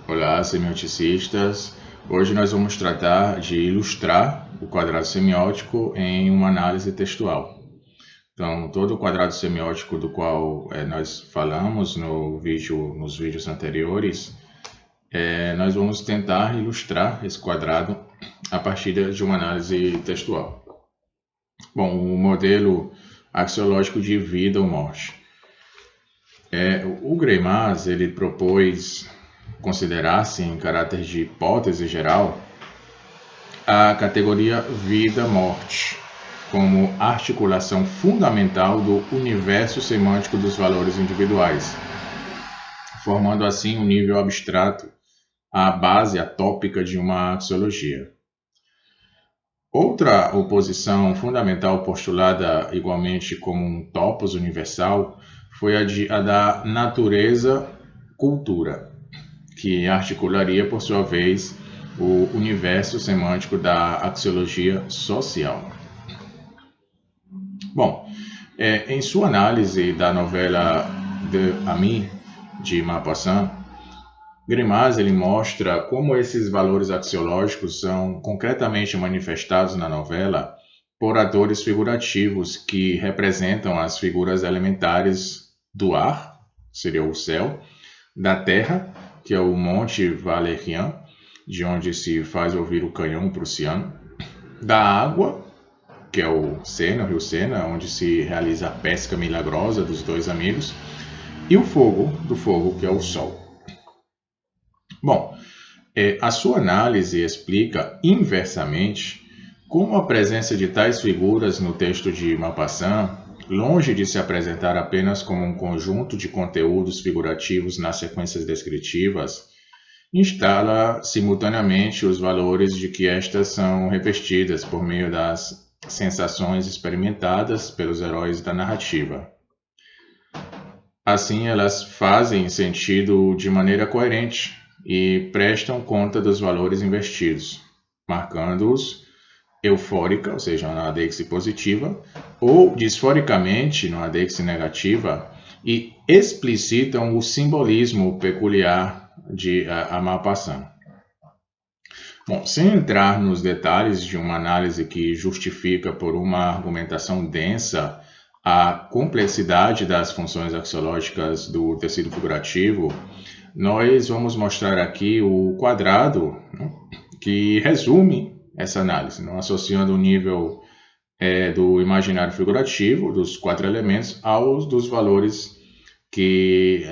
Olá, semioticistas. Hoje nós vamos tratar de ilustrar o quadrado semiótico em uma análise textual. Então, todo o quadrado semiótico do qual nós falamos nos vídeos anteriores, nós vamos tentar ilustrar esse quadrado a partir de uma análise textual. Bom, o modelo axiológico de vida ou morte. O Greimas, ele propôs considerar-se, em caráter de hipótese geral, a categoria vida-morte como articulação fundamental do universo semântico dos valores individuais, formando assim um nível abstrato, a base atópica de uma axiologia. Outra oposição fundamental postulada igualmente como um topos universal foi a da natureza-cultura, que articularia, por sua vez, o universo semântico da axiologia social. Bom, em sua análise da novela De Ami, de Maupassant, Greimas ele mostra como esses valores axiológicos são concretamente manifestados na novela por atores figurativos que representam as figuras elementares do ar, seria o céu, da terra, que é o Monte Valérien, de onde se faz ouvir o canhão prussiano, da água, que é o Sena, o rio Sena, onde se realiza a pesca milagrosa dos dois amigos, e o fogo, do fogo, que é o sol. Bom, a sua análise explica inversamente como a presença de tais figuras no texto de Maupassant, longe de se apresentar apenas como um conjunto de conteúdos figurativos nas sequências descritivas, instala simultaneamente os valores de que estas são revestidas por meio das sensações experimentadas pelos heróis da narrativa. Assim, elas fazem sentido de maneira coerente e prestam conta dos valores investidos, marcando-os eufórica, ou seja, na deixe positiva, ou disforicamente, numa deixe negativa, e explicitam o simbolismo peculiar de Maupassant. Bom, sem entrar nos detalhes de uma análise que justifica por uma argumentação densa a complexidade das funções axiológicas do tecido figurativo, nós vamos mostrar aqui o quadrado, né, que resume essa análise, não? Associando o nível do imaginário figurativo, dos quatro elementos, aos dos valores que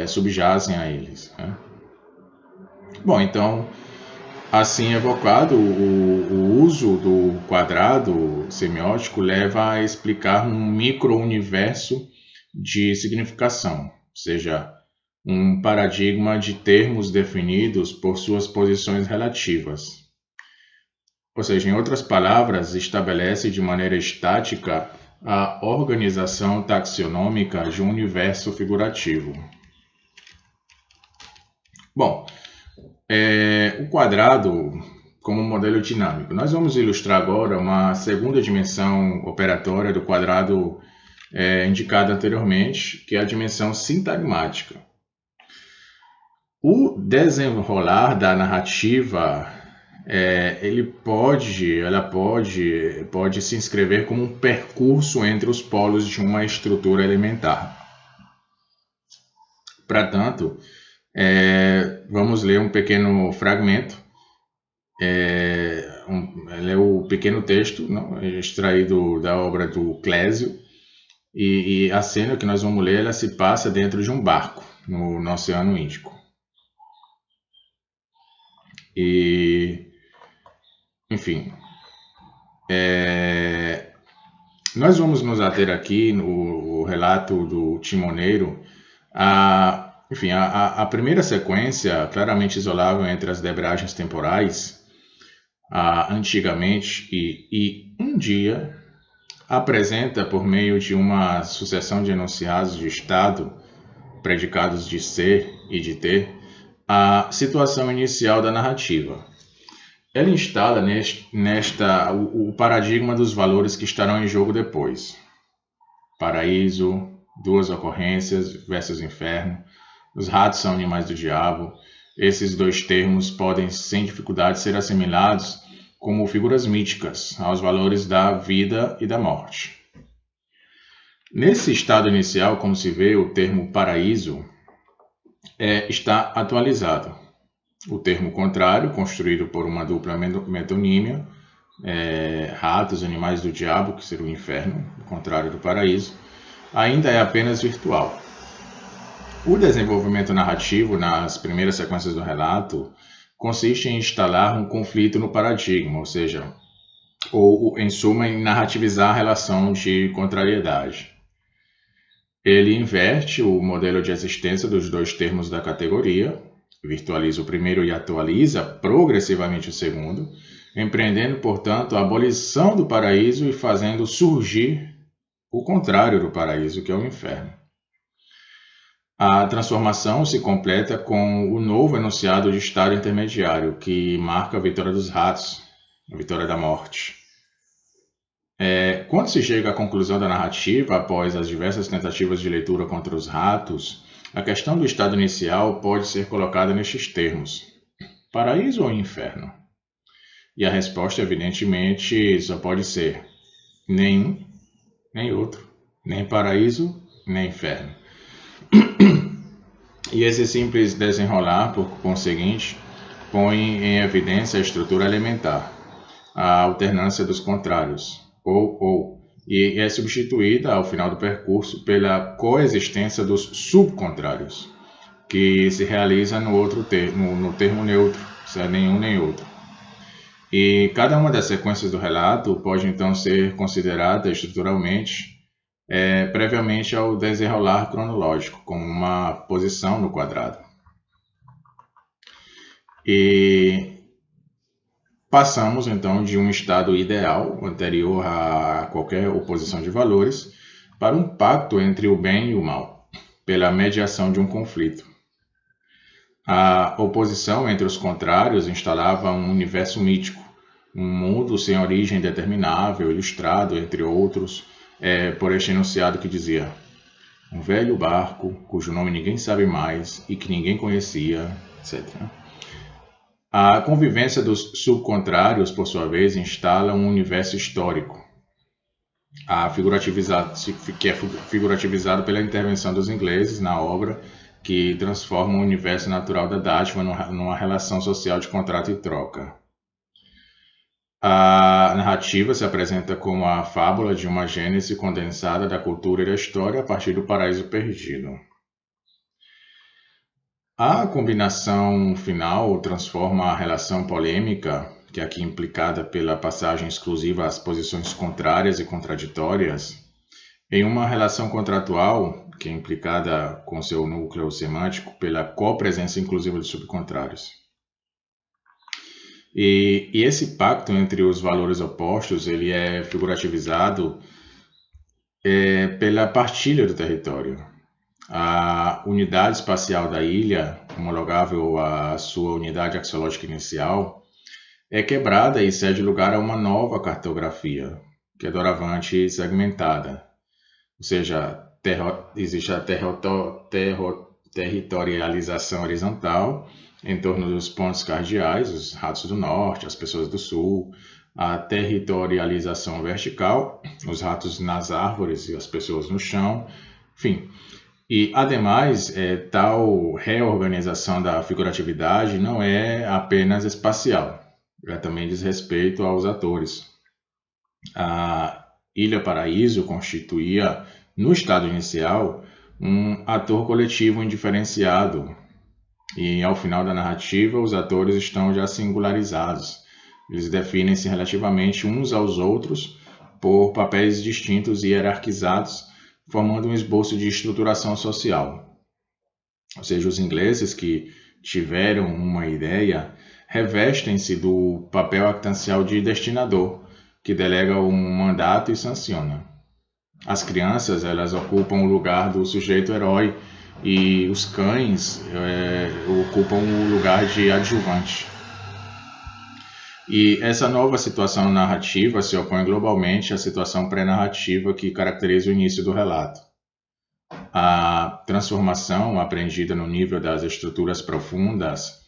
subjazem a eles, né? Bom, então, assim evocado, o uso do quadrado semiótico leva a explicar um micro-universo de significação, ou seja, um paradigma de termos definidos por suas posições relativas. Ou seja, em outras palavras, estabelece de maneira estática a organização taxonômica de um universo figurativo. Bom, o quadrado como modelo dinâmico. Nós vamos ilustrar agora uma segunda dimensão operatória do quadrado indicada anteriormente, que é a dimensão sintagmática. O desenrolar da narrativa pode se inscrever como um percurso entre os polos de uma estrutura elementar. Portanto, vamos ler um pequeno fragmento. É o pequeno texto, não, extraído da obra do Clésio, e a cena que nós vamos ler, ela se passa dentro de um barco no Oceano Índico. E, enfim, nós vamos nos ater aqui no relato do timoneiro a primeira sequência, claramente isolável entre as debragens temporais, antigamente e um dia, apresenta, por meio de uma sucessão de enunciados de estado, predicados de ser e de ter, a situação inicial da narrativa. Ela instala o paradigma dos valores que estarão em jogo depois. Paraíso, duas ocorrências versus inferno, os ratos são animais do diabo, Esses dois termos podem, sem dificuldade, ser assimilados como figuras míticas aos valores da vida e da morte. Nesse estado inicial, como se vê, o termo paraíso está atualizado. O termo contrário, construído por uma dupla metonímia, ratos, animais do diabo, que seria o inferno, o contrário do paraíso, ainda é apenas virtual. O desenvolvimento narrativo nas primeiras sequências do relato consiste em instalar um conflito no paradigma, ou seja, em suma, em narrativizar a relação de contrariedade. Ele inverte o modelo de existência dos dois termos da categoria, virtualiza o primeiro e atualiza progressivamente o segundo, empreendendo, portanto, a abolição do paraíso e fazendo surgir o contrário do paraíso, que é o inferno. A transformação se completa com o novo enunciado de estado intermediário, que marca a vitória dos ratos, a vitória da morte. Quando se chega à conclusão da narrativa, após as diversas tentativas de leitura contra os ratos, a questão do estado inicial pode ser colocada nestes termos: paraíso ou inferno? E a resposta, evidentemente, só pode ser nenhum, nem outro, nem paraíso, nem inferno. E esse simples desenrolar, por conseguinte, põe em evidência a estrutura elementar, a alternância dos contrários, e é substituída ao final do percurso pela coexistência dos subcontrários, que se realiza no termo neutro, se é nenhum nem outro. E cada uma das sequências do relato pode então ser considerada estruturalmente previamente ao desenrolar cronológico, como uma posição no quadrado. E passamos então de um estado ideal, anterior a qualquer oposição de valores, para um pacto entre o bem e o mal, pela mediação de um conflito. A oposição entre os contrários instalava um universo mítico, um mundo sem origem determinável, ilustrado, entre outros, por este enunciado que dizia: um velho barco, cujo nome ninguém sabe mais e que ninguém conhecia, etc. A convivência dos subcontrários, por sua vez, instala um universo histórico, que é figurativizado pela intervenção dos ingleses na obra, que transforma o universo natural da dádiva numa relação social de contrato e troca. A narrativa se apresenta como a fábula de uma gênese condensada da cultura e da história a partir do paraíso perdido. A combinação final transforma a relação polêmica, que é aqui implicada pela passagem exclusiva às posições contrárias e contraditórias, em uma relação contratual, que é implicada com seu núcleo semântico pela copresença inclusiva de subcontrários. E esse pacto entre os valores opostos ele é figurativizado pela partilha do território. A unidade espacial da ilha, homologável à sua unidade axiológica inicial, é quebrada e cede lugar a uma nova cartografia, que é doravante segmentada. Ou seja, existe a territorialização horizontal em torno dos pontos cardeais, os ratos do norte, as pessoas do sul, a territorialização vertical, os ratos nas árvores e as pessoas no chão, enfim. E, ademais, tal reorganização da figuratividade não é apenas espacial, ela também diz respeito aos atores. A Ilha Paraíso constituía, no estado inicial, um ator coletivo indiferenciado, e ao final da narrativa os atores estão já singularizados. Eles definem-se relativamente uns aos outros por papéis distintos e hierarquizados, formando um esboço de estruturação social. Ou seja, os ingleses que tiveram uma ideia revestem-se do papel actancial de destinador, que delega um mandato e sanciona. As crianças elas ocupam o lugar do sujeito herói e os cães ocupam o lugar de adjuvante. E essa nova situação narrativa se opõe globalmente à situação pré-narrativa que caracteriza o início do relato. A transformação aprendida no nível das estruturas profundas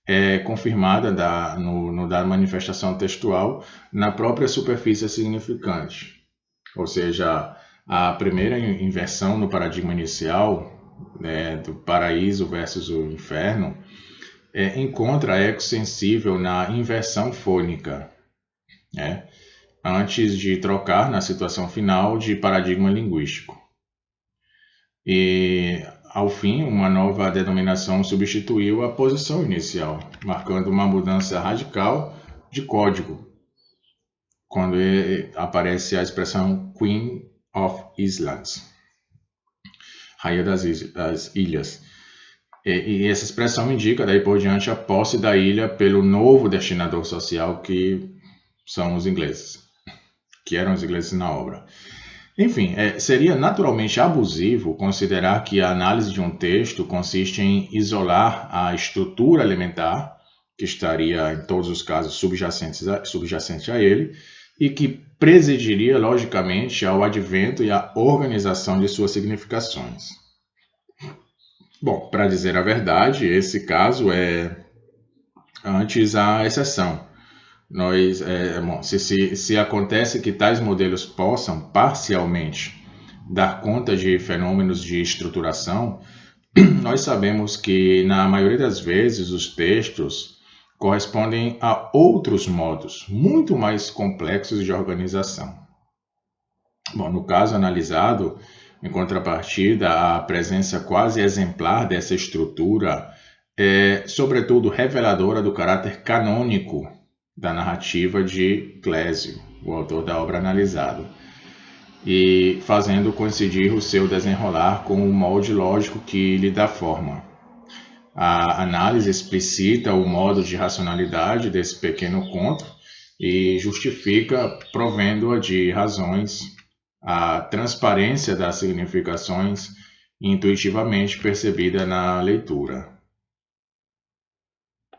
é confirmada da manifestação textual na própria superfície significante. Ou seja, a primeira inversão no paradigma inicial, né, do paraíso versus o inferno, encontra eco sensível na inversão fônica, né, antes de trocar na situação final de paradigma linguístico. E, ao fim, uma nova denominação substituiu a posição inicial, marcando uma mudança radical de código, quando aparece a expressão Queen of Islands, Rainha das Ilhas. E essa expressão indica, daí por diante, a posse da ilha pelo novo destinador social, que são os ingleses, que eram os ingleses na obra. Enfim, seria naturalmente abusivo considerar que a análise de um texto consiste em isolar a estrutura elementar, que estaria em todos os casos subjacente a ele, e que presidiria logicamente ao advento e à organização de suas significações. Bom, para dizer a verdade, esse caso é antes a exceção. Se acontece que tais modelos possam parcialmente dar conta de fenômenos de estruturação, nós sabemos que, na maioria das vezes, os textos correspondem a outros modos muito mais complexos de organização. Bom, no caso analisado, em contrapartida, a presença quase exemplar dessa estrutura é, sobretudo, reveladora do caráter canônico da narrativa de Clésio, o autor da obra analisada, e fazendo coincidir o seu desenrolar com o molde lógico que lhe dá forma. A análise explicita o modo de racionalidade desse pequeno conto e justifica, provendo-a de razões, a transparência das significações intuitivamente percebida na leitura.